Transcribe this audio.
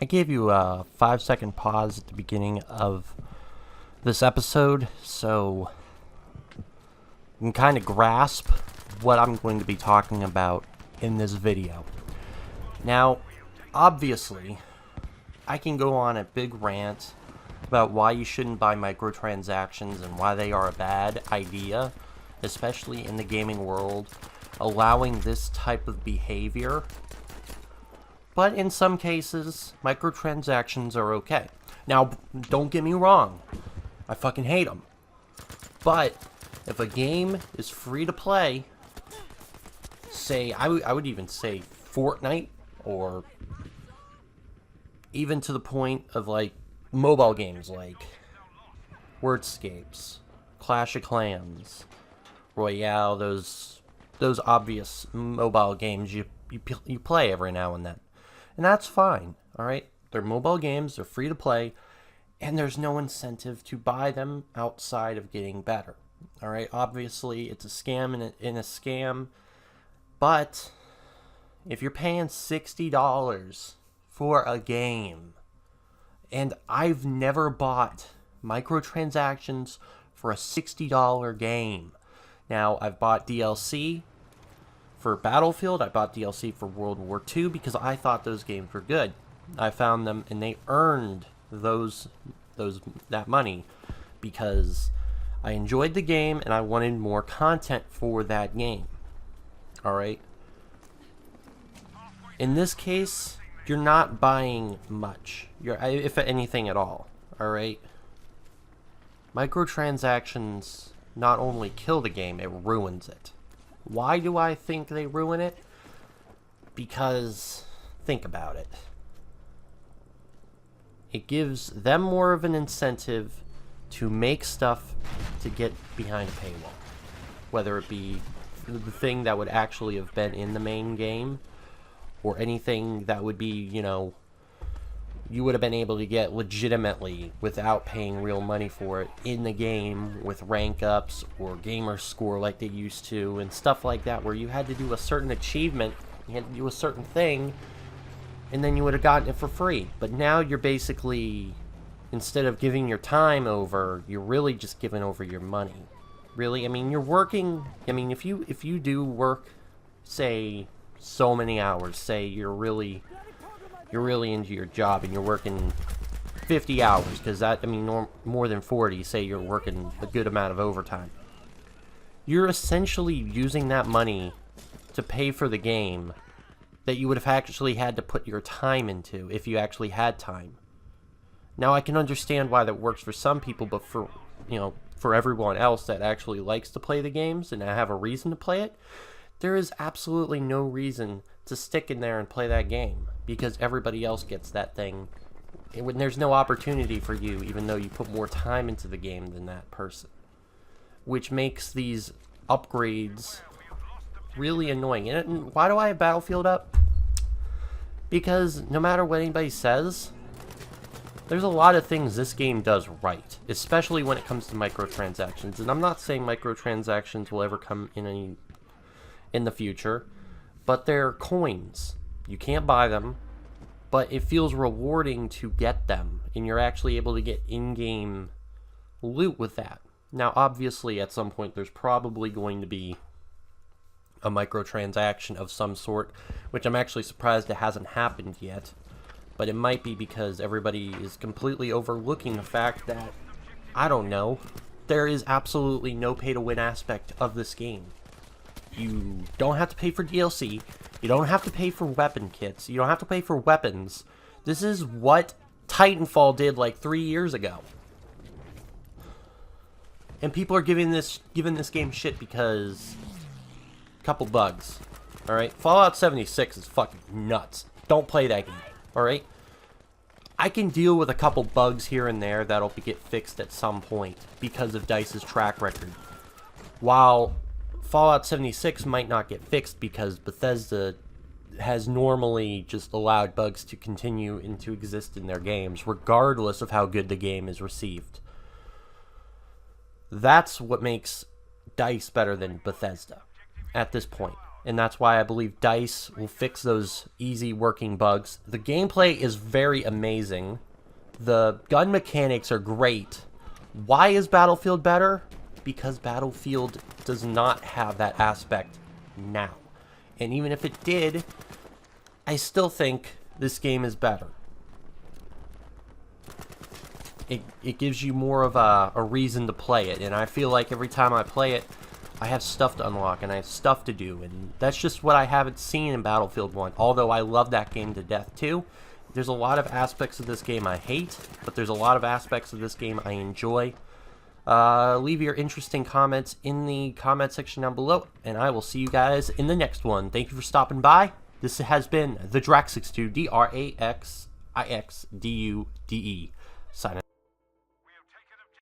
I gave you a 5-second pause at the beginning of this episode so you can kind of grasp what I'm going to be talking about in this video. Now, obviously, I can go on a big rant about why you shouldn't buy microtransactions and why they are a bad idea, especially in the gaming world, allowing this type of behavior. But in some cases, microtransactions are okay. Now, don't get me wrong. I fucking hate them. But if a game is free to play, say, I would even say Fortnite, or even to the point of like mobile games like Wordscapes, Clash of Clans, Royale, those obvious mobile games you play every now and then. And that's fine, alright? They're mobile games, they're free to play, and there's no incentive to buy them outside of getting better. Alright, obviously it's a scam in a scam, but if you're paying $60 for a game, and I've never bought microtransactions for a $60 game. Now, I've bought DLC for Battlefield, I bought DLC for World War II because I thought those games were good. I found them and they earned that money because I enjoyed the game and I wanted more content for that game. Alright? In this case, you're not buying much. If anything at all. Alright? Microtransactions not only kill the game, it ruins it. Why do I think they ruin it? Because, think about it. It gives them more of an incentive to make stuff to get behind a paywall. Whether it be the thing that would actually have been in the main game, or anything that would be, you would have been able to get legitimately without paying real money for it in the game with rank ups or gamer score like they used to and stuff like that, where you had to do a certain achievement, you had to do a certain thing, and then you would have gotten it for free. But now you're basically, instead of giving your time over, you're really just giving over your money. Really, you're working, if you do work, say, so many hours, say you're really into your job and you're working 50 hours, because that, more than 40, say you're working a good amount of overtime. You're essentially using that money to pay for the game that you would have actually had to put your time into if you actually had time. Now, I can understand why that works for some people, but for everyone else that actually likes to play the games and have a reason to play it, there is absolutely no reason to stick in there and play that game, because everybody else gets that thing. There's no opportunity for you, even though you put more time into the game than that person. Which makes these upgrades really annoying. And why do I have Battlefield up? Because no matter what anybody says, there's a lot of things this game does right, especially when it comes to microtransactions. And I'm not saying microtransactions will ever come in the future, but they're coins. You can't buy them, but it feels rewarding to get them, and you're actually able to get in-game loot with that. Now, obviously, at some point, there's probably going to be a microtransaction of some sort, which I'm actually surprised it hasn't happened yet, but it might be because everybody is completely overlooking the fact that, I don't know, there is absolutely no pay-to-win aspect of this game. You don't have to pay for DLC. You don't have to pay for weapon kits. You don't have to pay for weapons. This is what Titanfall did like 3 years ago. And people are giving this game shit because a couple bugs. Alright? Fallout 76 is fucking nuts. Don't play that game. Alright? I can deal with a couple bugs here and there that'll get fixed at some point because of DICE's track record. While Fallout 76 might not get fixed because Bethesda has normally just allowed bugs to continue and to exist in their games, regardless of how good the game is received. That's what makes DICE better than Bethesda at this point. and that's why I believe DICE will fix those easy working bugs. The gameplay is very amazing. The gun mechanics are great. Why is Battlefield better? Because Battlefield does not have that aspect now. And even if it did, I still think this game is better. It gives you more of a reason to play it, and I feel like every time I play it, I have stuff to unlock, and I have stuff to do, and that's just what I haven't seen in Battlefield 1, although I love that game to death, too. There's a lot of aspects of this game I hate, but there's a lot of aspects of this game I enjoy. Leave your interesting comments in the comment section down below, and I will see you guys in the next one. Thank you for stopping by. This has been the Draxixdude, DRAXIXDUDE, signing